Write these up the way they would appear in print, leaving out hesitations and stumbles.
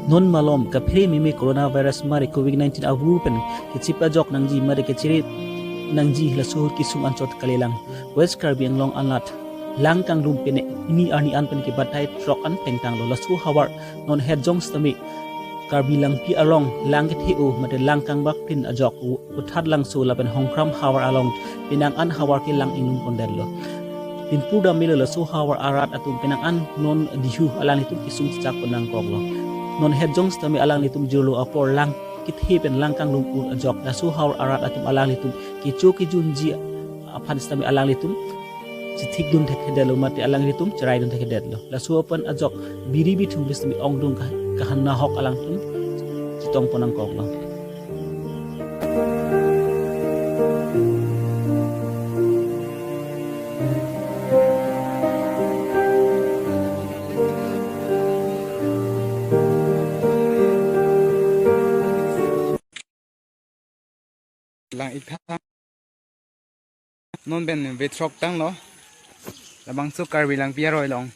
non malom ka phri mi coronavirus mari covid-19 abu pen ke chipa jok nang ji mari ke chiri nang ji la sur ki sum anchot kalelang West Karbi Anglong anlat lang kang rum pene ini ani an pen ke batai trok an tengtang lo la su hawar non head jong stami Karbi Langpi along lang ke thiu mate lang kang bak pin ajok uthat lang su la pen hongkram hawar along pinang an hawar ke lang inum pondel lo pin puda mile la su hawar arat atum pinang an non dihu alang itu kisum cak penang kok lo non head jong stami alang litum jolo apor lang kit hepen lang kang lumpur ajok la su hawar arat atum alang litum ki junji apan stami alang litum cithik dun thek hedelo mate alang litum cerai dun thek hedelo la su open ajok biri bi thum stami ong dung ka hanna hok alang tum citong ponang kok lo lang ikha non ben ve trok tang lo la bang su Karbi lang pia roi long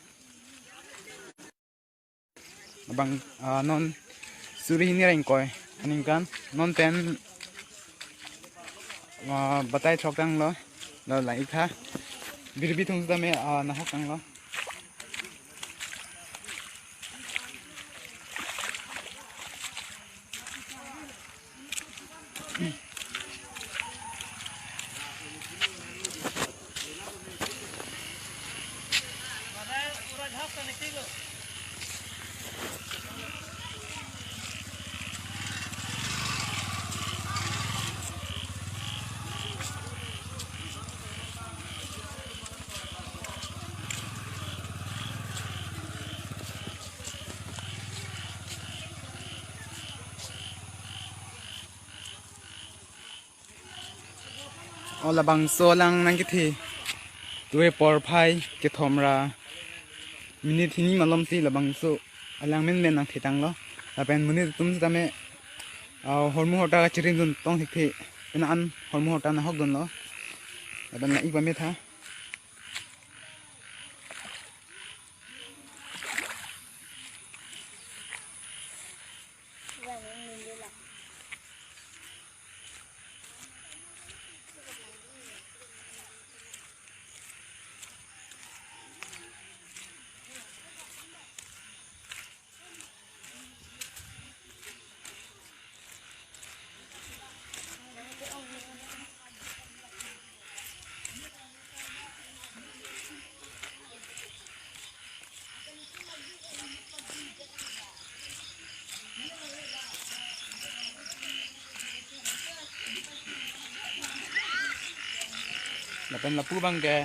bang non suri ni rain koi aning kan non ten batai trok tang lo la lang ikha bir bi thung ta me na hok tang lo la bang so lang nang ki thi tuwe por phai ke thomra minit thini malom ti la bang so alang men men nang thitang lo la pen minit tum ta me hormu hota chirin dun tong thik thi ina an hormu hota na hok dun lo la ban na ik ba me tha la pen la pu bang ke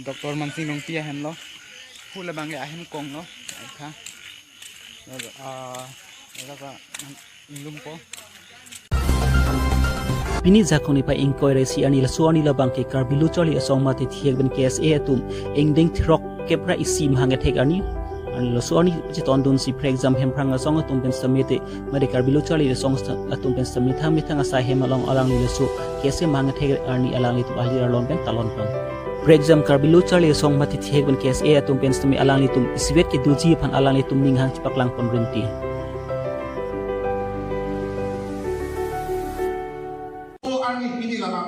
Dr. Mansing nong pia hen lo pu la bang ke a hen kong lo kha la ka lum po pini zakoni pa inquire si ani la suani la bangke Karbi Lucholi asong mate thiek ben KSA atum engding throk kepra isi mhange thek ani lo suani chiton dun si for exam hem pranga song atum ben samete mari Karbi Lucholi le song atum ben samitha mithanga sa hem along alang li su KSA mhange thek ani alang li tu ahli alon ben talon pang for exam Karbi Lucholi asong mate thiek ben KSA atum ben sami alang li tum iswet ke duji phan alang li tum ning hang chipak lang pon rinti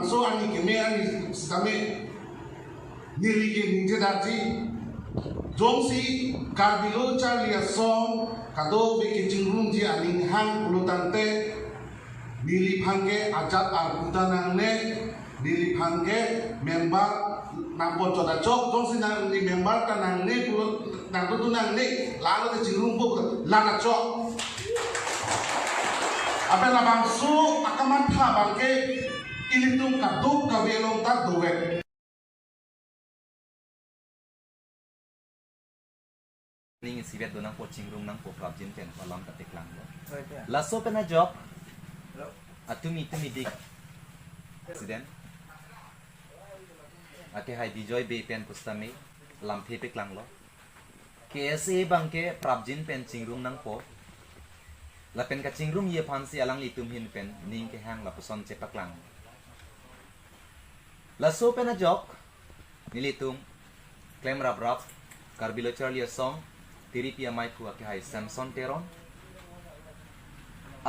so ani ke me ani same niri ke ninje daji jongsi Karbi Lucholi song kado be ke jingrung ji aning hang ulutante nili phange ajat ar kutanang ne nili phange member nampo choda chok jongsi nang ni member tanang ne nang tu nang ne lalo ke jingrung po lana chok apa la bangsu akaman tha bangke ilitum kaduk kabelong tak duwek ning sibet do nang coaching room nang po prabjin ten malam katik lang lo laso pena job atumi dik accident ate hai bijoy be pen pustami lam thepek lang lo KSA bangke prabjin pen chingrung nang po la pen ka chingrung ye phansi alang litum hin pen ning ke hang la puson chepak lang la so pena job nilitum claim rap Karbi Lucholi song tiripia mai phua ke hai Samson teron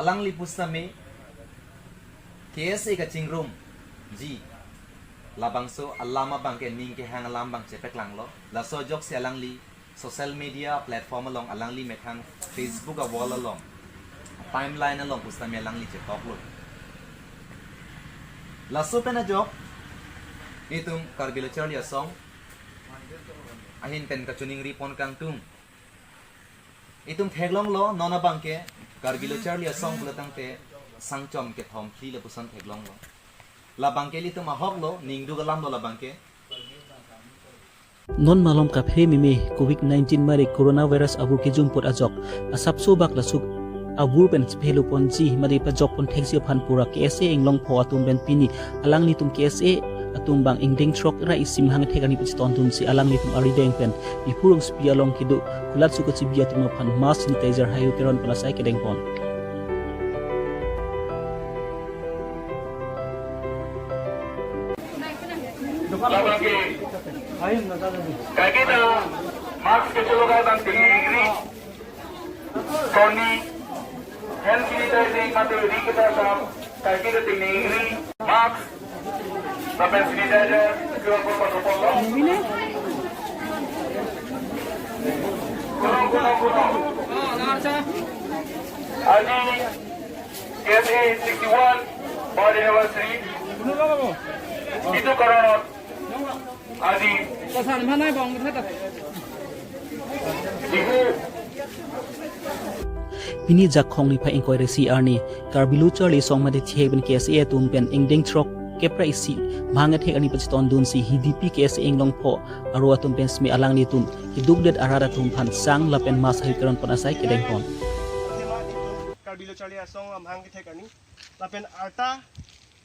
alang li pustame KSA ka chingrum ji labangso alama bangke ning ke hang alam bang chepek lang lo la so jok se alang li social media platform along alang li methang Facebook a wall along timeline along pustame alang li chetok lo la so pena jok itum Karbi Longri song ahin pen ka chuning ripon kang tung itum theglong lo nona bangke Karbi Longri song bulatang te sangchom ke thom thli le pusan theglong lo la bangke li tum ahok lo ningdu galam lo la bangke non malom ka phe mimi COVID-19 mari coronavirus abu ke jumput ajok asap so bak lasuk abur pen phelu ponji mari pa jok pon thengsi phan pura KSA englong pho atum ben pini alang ni tum KSA atum bang ingding trok ra isim hang thegani piston tun si alang ni tum ari deng pen ipurung spia long kidu kulat su ko chibia tum phan mask sanitizer hayu keron pala sai kedeng pon Kaya kita mask keseluruhan dan tinggi Tony hand sanitizer materi kita sam kaya kita tinggi mask sampai sanitizer kurang Aji KSA 61 body anniversary itu karena Aji Ibu pini jakhong ni pha inquiry CR ni Karbi Longri song ma de theben KSA tum pen ingding trok kepra isi bhangat he ani pachiton dun si HDP KSA englong pho aro atum pen smi alang ni tum hidugdet arada tum phan sang la pen mas hayu keron panasai kedeng pon Karbi Longri song am hang thek ani la pen arta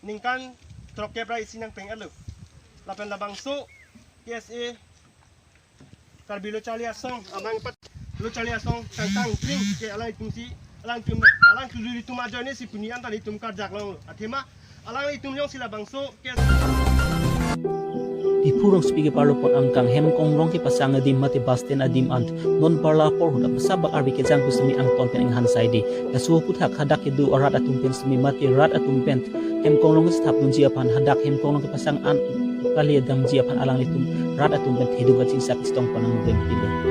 ningkan trok kepra isi nang peng alu la pen labangso KSA Karbi Longri song am hang pat Longri song tang tring ke alai tum si alang tu tum ajone si punian tadi tum karjak long athema alang itum yong sila bangso ipurong spige parlo pon angkang hem kong rong ki pasang adim mate basten adim ant non parla por huda pasabak arbi ke jang kusmi ang ton pen han saidi la su puthak hadak edu arat atum pen smi mate rat atum pen hem kong rong stap nun jiapan hadak hem kong rong ki pasang an kali dam jiapan alang litum rat atum pen hedu ga chin sak stong panang ben pile